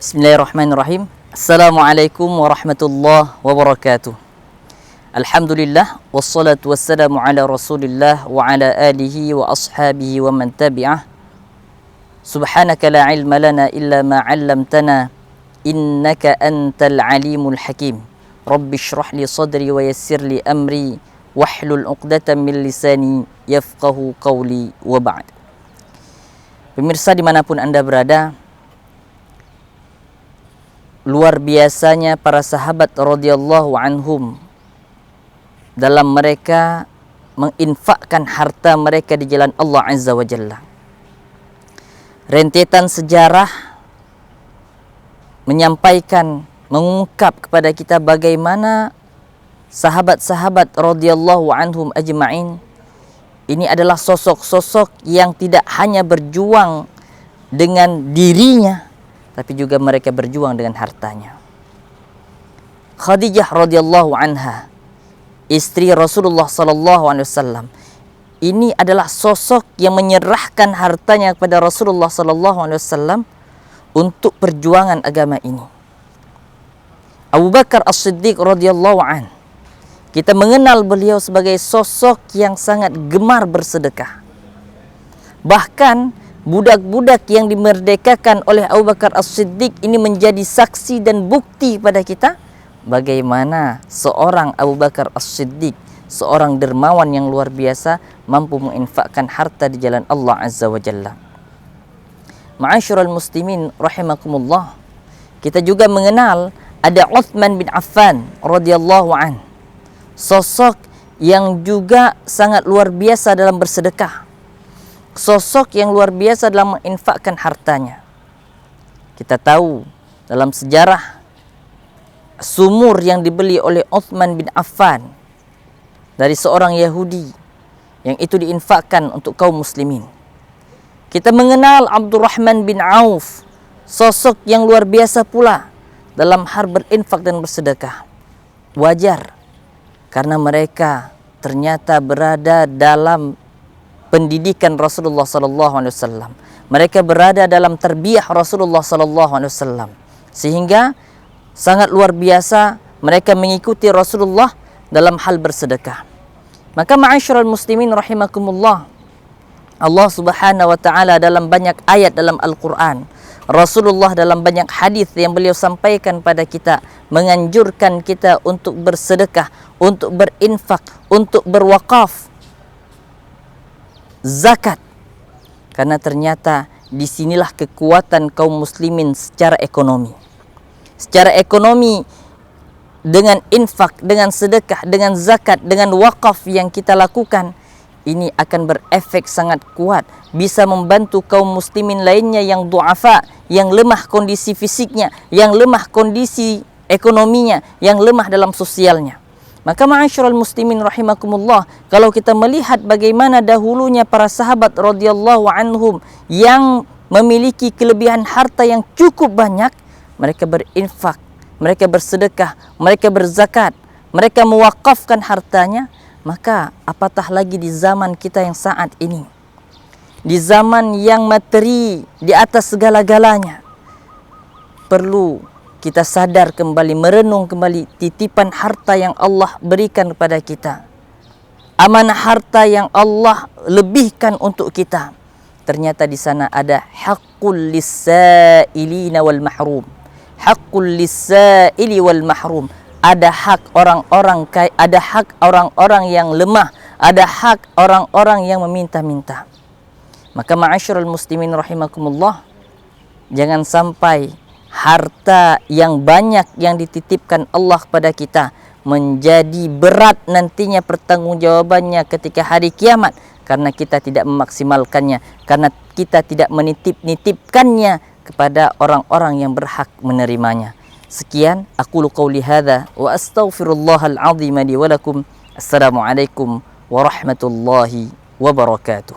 Bismillahirrahmanirrahim. Assalamualaikum warahmatullahi wabarakatuh. Alhamdulillah wassalatu wassalamu ala Rasulillah wa ala alihi wa ashabihi wa man tabi'ah. Subhanaka la ilma lana illa ma 'allamtana innaka antal alimul hakim. Rabbi shrah li sadri wa yassir li amri wahlul 'uqdatam min lisani yafqahu qawli wa ba'd. Pemirsa dimanapun Anda berada, luar biasanya para sahabat radhiyallahu anhum dalam mereka menginfakkan harta mereka di jalan Allah Azza wa Jalla. Rentetan sejarah menyampaikan, mengungkap kepada kita bagaimana sahabat-sahabat radhiyallahu anhum ajma'in ini adalah sosok-sosok yang tidak hanya berjuang dengan dirinya, tapi juga mereka berjuang dengan hartanya. Khadijah radhiyallahu anha, istri Rasulullah sallallahu alaihi wasallam, ini adalah sosok yang menyerahkan hartanya kepada Rasulullah sallallahu alaihi wasallam untuk perjuangan agama ini. Abu Bakar As-Siddiq radhiyallahu an, kita mengenal beliau sebagai sosok yang sangat gemar bersedekah. Bahkan budak-budak yang dimerdekakan oleh Abu Bakar As-Siddiq ini menjadi saksi dan bukti pada kita bagaimana seorang Abu Bakar As-Siddiq, seorang dermawan yang luar biasa, mampu menginfakkan harta di jalan Allah Azza wa Jalla. Ma'asyiral muslimin rahimakumullah, kita juga mengenal ada Uthman bin Affan radhiyallahu an, sosok yang juga sangat luar biasa dalam bersedekah, sosok yang luar biasa dalam menginfakkan hartanya. Kita tahu dalam sejarah sumur yang dibeli oleh Uthman bin Affan dari seorang Yahudi, yang itu diinfakkan untuk kaum muslimin. Kita mengenal Abdurrahman bin Auf, sosok yang luar biasa pula dalam hal berinfak dan bersedekah. Wajar karena mereka ternyata berada dalam pendidikan Rasulullah sallallahu alaihi wasallam. Mereka berada dalam tarbiyah Rasulullah sallallahu alaihi wasallam, sehingga sangat luar biasa mereka mengikuti Rasulullah dalam hal bersedekah. Maka ma'asyiral muslimin rahimakumullah, Allah Subhanahu wa taala dalam banyak ayat dalam Al-Qur'an, Rasulullah dalam banyak hadis yang beliau sampaikan pada kita, menganjurkan kita untuk bersedekah, untuk berinfak, untuk berwakaf, zakat. Karena ternyata disinilah kekuatan kaum muslimin secara ekonomi. Secara ekonomi, dengan infak, dengan sedekah, dengan zakat, dengan wakaf yang kita lakukan, ini akan berefek sangat kuat, bisa membantu kaum muslimin lainnya yang du'afa, yang lemah kondisi fisiknya, yang lemah kondisi ekonominya, yang lemah dalam sosialnya. Maka ma'asyiral muslimin rahimakumullah, kalau kita melihat bagaimana dahulunya para sahabat radhiyallahu anhum yang memiliki kelebihan harta yang cukup banyak, mereka berinfak, mereka bersedekah, mereka berzakat, mereka mewakafkan hartanya, maka apatah lagi di zaman kita yang saat ini, di zaman yang materi di atas segala-galanya. Perlu kita sadar kembali, merenung kembali titipan harta yang Allah berikan kepada kita, amanah harta yang Allah lebihkan untuk kita. Ternyata di sana ada haqqul lis-sa'ilina wal mahrum, haqqul lis-sa'ili wal mahrum. Ada hak orang-orang kaya, ada hak orang-orang yang lemah, ada hak orang-orang yang meminta-minta. Maka ma'asyiral muslimin rahimakumullah, jangan sampai harta yang banyak yang dititipkan Allah kepada kita menjadi berat nantinya pertanggungjawabannya ketika hari kiamat, karena kita tidak memaksimalkannya, karena kita tidak menitip-nitipkannya kepada orang-orang yang berhak menerimanya. Sekian, aqulu qauli hadza wa astaghfirullahal azim li wa lakum. Assalamualaikum warahmatullahi wabarakatuh.